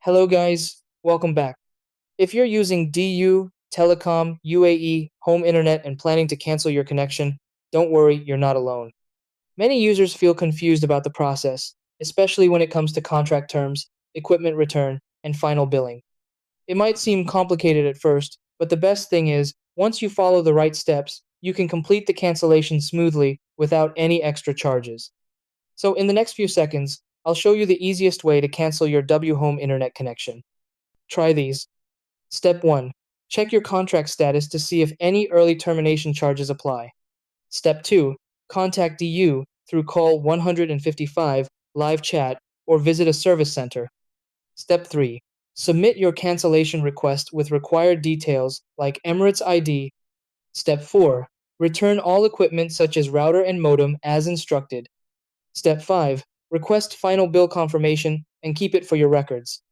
Hello guys, welcome back. If you're using DU, Telecom, UAE, home internet and planning to cancel your connection, don't worry, you're not alone. Many users feel confused about the process, especially when it comes to contract terms, equipment return, and final billing. It might seem complicated at first, but the best thing is, once you follow the right steps, you can complete the cancellation smoothly without any extra charges. So in the next few seconds, I'll show you the easiest way to cancel your W Home internet connection. Try these. Step 1. Check your contract status to see if any early termination charges apply. Step 2. Contact DU through call 155, live chat, or visit a service center. Step 3. Submit your cancellation request with required details like Emirates ID. Step 4. Return all equipment such as router and modem as instructed. Step 5. Request final bill confirmation and keep it for your records.